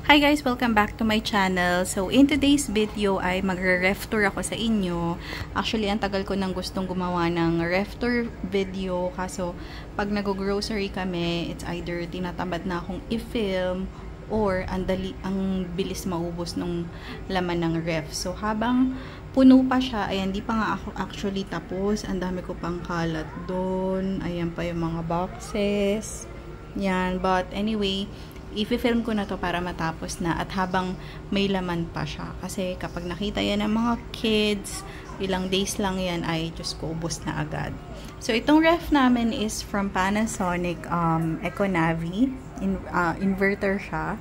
Hi guys! Welcome back to my channel. So, in today's video ay magre-ref tour ako sa inyo. Actually, ang tagal ko nang gustong gumawa ng ref tour video. Kaso, pag nag-grocery kami, it's either tinatamad na akong i-film or ang bilis maubos nung laman ng ref. So, habang puno pa siya, ayan, di pa nga ako actually tapos. Ang dami ko pang kalat doon. Ayan pa yung mga boxes. Yan. But anyway, i-film ko na to para matapos na at habang may laman pa siya. Kasi kapag nakita yan ng mga kids, ilang days lang yan ay Diyos ko, ubos na agad. So, itong ref namin is from Panasonic Econavi. Inverter siya.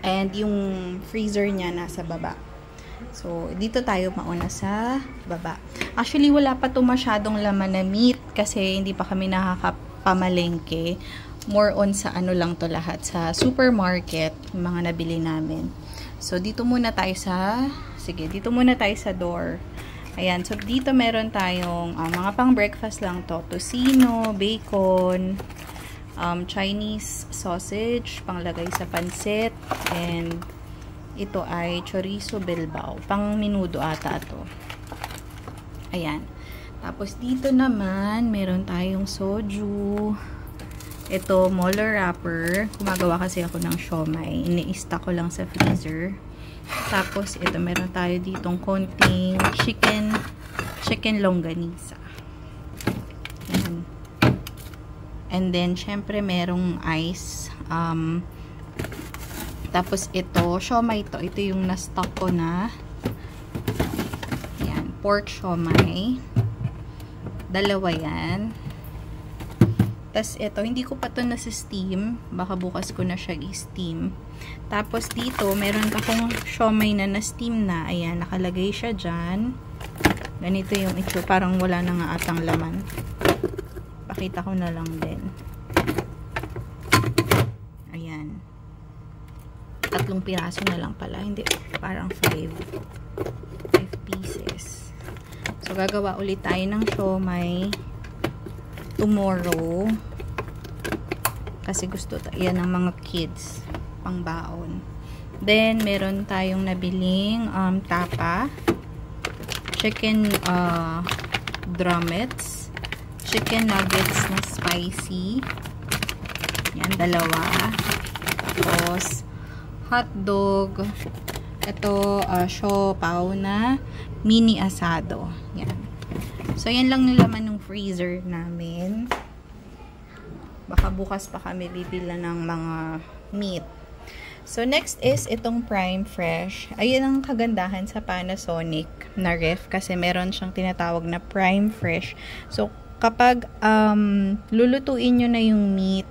And yung freezer niya nasa baba. So, dito tayo mauna sa baba. Actually, wala pa to masyadong laman na meat kasi hindi pa kami nakakapamalengke. More on sa ano lang to lahat, sa supermarket, yung mga nabili namin. So, dito muna tayo sa, dito muna tayo sa door. Ayan, so dito meron tayong mga pang breakfast lang to. Tocino, bacon, Chinese sausage, panglagay sa pansit, and ito ay chorizo bilbao. Pang minudo ata to. Ayan. Tapos dito naman, meron tayong soju. Ito, Moller wrapper. Gumagawa kasi ako ng siomai. Ini-stock ko lang sa freezer. Tapos, ito, meron tayo ditong konting chicken longganisa. Ayan. And then, syempre, merong ice. Tapos, ito, siomai to. Ito yung na-stock ko na. Ayan, pork siomai. Dalawa yan. Tapos, ito, hindi ko pa ito nasa-steam. Baka bukas ko na siya i-steam. Tapos, dito, meron akong siomai na na-steam na. Ayan, nakalagay siya dyan. Ganito yung ito. Parang wala na nga atang laman. Pakita ko na lang din. Ayan. 3 piraso na lang pala. Hindi, parang 5 pieces. So, gagawa ulit tayo ng siomai tomorrow kasi gusto yan ng mga kids pang baon. Then meron tayong nabiling tapa, chicken drumettes, chicken nuggets na spicy, yan, dalawa. Tapos hotdog, ito siopaw na mini asado, yan. So, yan lang yung laman ng freezer namin. Baka bukas pa kami bibila ng mga meat. So, next is itong Prime Fresh. Ayun ang kagandahan sa Panasonic na ref kasi meron siyang tinatawag na Prime Fresh. So, kapag lulutuin nyo na yung meat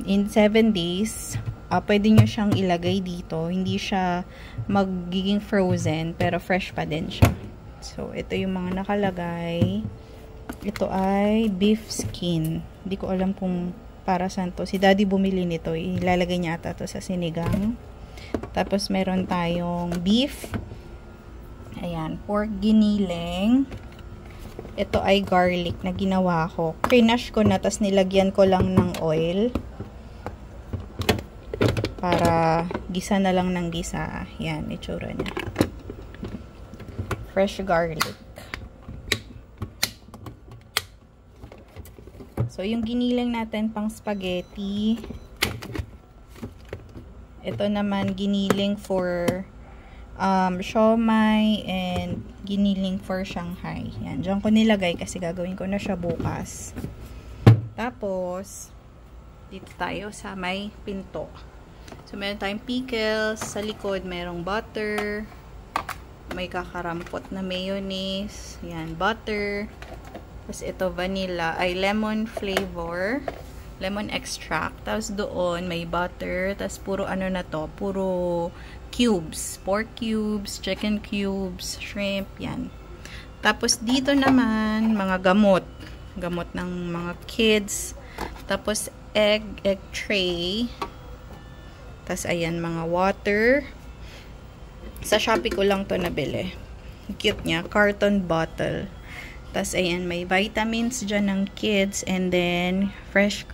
in 7 days, pwede nyo siyang ilagay dito. Hindi siya magiging frozen pero fresh pa din siya. So, ito yung mga nakalagay. Ito ay beef skin. Hindi ko alam kung para saan to. Si Daddy bumili nito. Ilalagay niya ata to sa sinigang. Tapos, meron tayong beef. Ayan. Pork giniling. Ito ay garlic na ginawa ko. Crinash ko na. Tapos, nilagyan ko lang ng oil. Para gisa na lang ng gisa. Ayan. Itsura niya. Fresh garlic. So, yung giniling natin pang spaghetti. Ito naman giniling for siomai and giniling for Shanghai. Yan. Diyan ko nilagay kasi gagawin ko na siya bukas. Tapos, dito tayo sa may pinto. So, meron tayong pickles. Sa likod, merong butter. May kakarampot na mayonnaise. Yan, butter. Tapos ito, vanilla. Ay, lemon flavor. Lemon extract. Tapos doon, may butter. Tapos puro ano na to. Puro cubes. Pork cubes, chicken cubes, shrimp. Yan. Tapos dito naman, mga gamot. Gamot ng mga kids. Tapos egg tray. Tapos ayan, mga water. Sa Shopee ko lang to nabili. Cute niya. Carton bottle. Tapos, ayan, may vitamins dyan ng kids. And then, fresh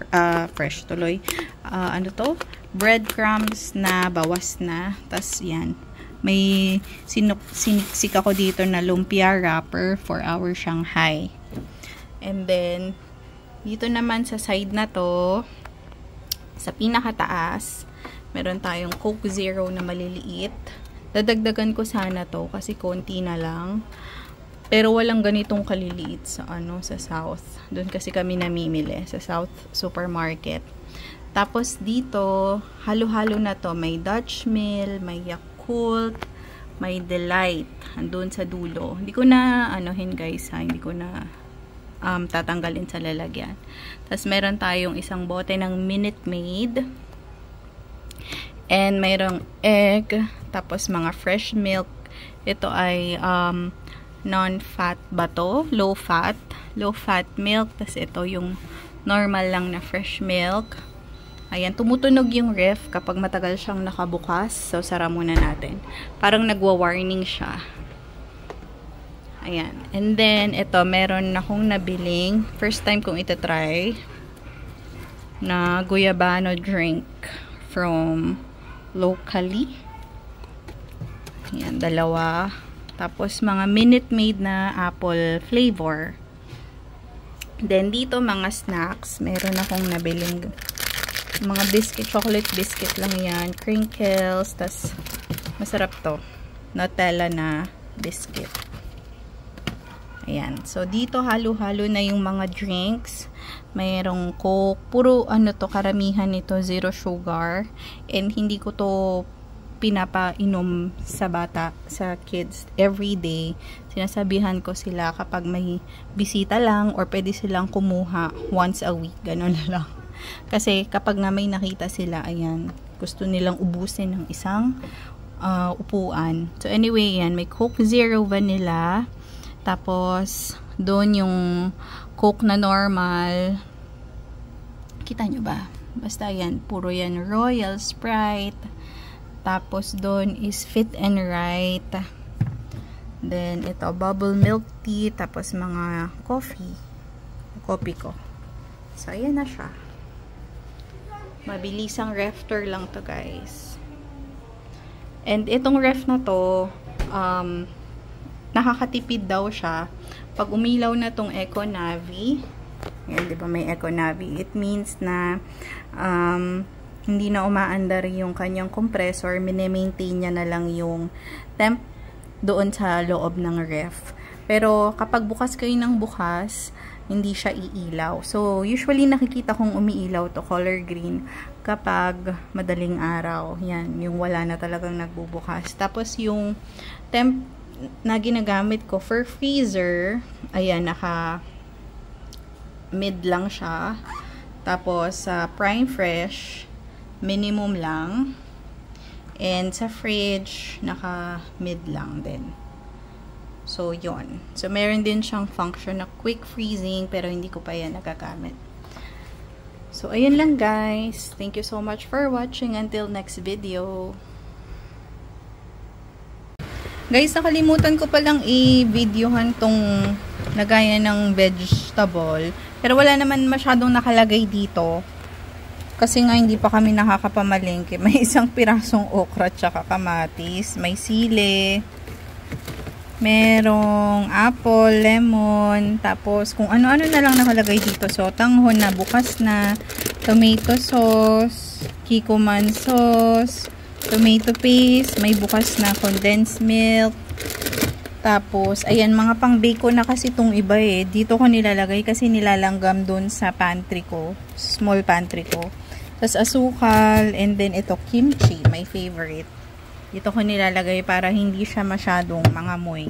tuloy. Ano to? breadcrumbs na bawas na. Tas yan. May siniksik ako dito na lumpia wrapper for our Shanghai. And then, dito naman sa side na to, sa pinakataas, meron tayong Coke Zero na maliliit. Dadagdagan ko sana to kasi konti na lang. Pero walang ganitong kaliliit sa sa South. Doon kasi kami namimili sa South Supermarket. Tapos dito, halo-halo na to. May Dutch Mill, may Yakult, may Delight. Andun sa dulo. Hindi ko na guys, hindi ko na tatanggalin sa lalagyan. Tapos meron tayong isang bote ng Minute Maid. And mayroong egg. Tapos mga fresh milk. Ito ay non-fat ba to? Low fat. Low fat milk. Tapos ito yung normal lang na fresh milk. Ayan, tumutunog yung ref kapag matagal siyang nakabukas. So, sara muna natin. Parang nagwa-warning siya. Ayan. And then, ito, meron akong nabiling. First time kong itatry na guyabano drink from locally. Ayan, dalawa. Tapos, mga Minute Maid na apple flavor. Then, dito, mga snacks. Meron akong nabiling mga biscuit, chocolate biscuit lang yan. Crinkles. Tas, masarap to. Nutella na biscuit. Ayan. So, dito halo-halo na yung mga drinks. Mayroong Coke. Puro to, karamihan nito, zero sugar. And hindi ko to pinapainom sa bata, sa kids, every day. Sinasabihan ko sila kapag may bisita lang or pwede silang kumuha once a week. Ganon lang. Kasi kapag nga may nakita sila, ayan, gusto nilang ubusin ng isang upuan. So, anyway, yan. May Coke Zero Vanilla. Tapos, doon yung Coke na normal. Kita nyo ba? Basta yan. Puro yan. Royal Sprite. Tapos, doon is Fit and Right. Then, ito, bubble milk tea. Tapos, mga coffee. Coffee ko. So, ayan na siya. Mabilisang ref tour lang to, guys. And itong ref na to, nakakatipid daw siya. Pag umilaw na tong Eco Navi, yan, di ba may Eco Navi? It means na hindi na umaandar yung kanyang compressor, mini-maintain niya na lang yung temp doon sa loob ng ref. Pero kapag bukas kayo ng bukas, hindi siya iilaw. So, usually nakikita kong umiilaw to color green kapag madaling araw. Yan, yung wala na talagang nagbubukas. Tapos, yung temp na ginagamit ko for freezer, ayan, naka mid lang siya. Tapos, sa prime fresh, minimum lang. And sa fridge, naka mid lang din. So, yon. So, meron din siyang function na quick freezing, pero hindi ko pa yan nagagamit. So, ayun lang, guys. Thank you so much for watching. Until next video. Guys, nakalimutan ko palang i-videohan tong lagayan ng vegetable. Pero wala naman masyadong nakalagay dito. Kasi nga, hindi pa kami nakakapamalengke. May isang pirasong okra tsaka kamatis. May sili. Merong apple, lemon, tapos kung ano-ano na lang nakalagay dito. So, tanghon na bukas na, tomato sauce, kikoman sauce, tomato paste, may bukas na condensed milk. Tapos, ayan, mga pang-bake ko na kasi itong iba eh. Dito ko nilalagay kasi nilalanggam dun sa pantry ko, small pantry ko. Tapos, asukal, and then ito, kimchi, my favorite. Dito ko nilalagay para hindi siya masyadong mangamoy.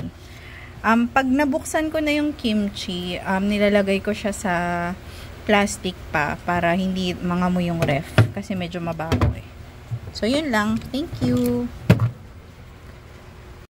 Pag nabuksan ko na yung kimchi, nilalagay ko siya sa plastic pa para hindi mangamoy yung ref. Kasi medyo mabaho eh. So, yun lang. Thank you!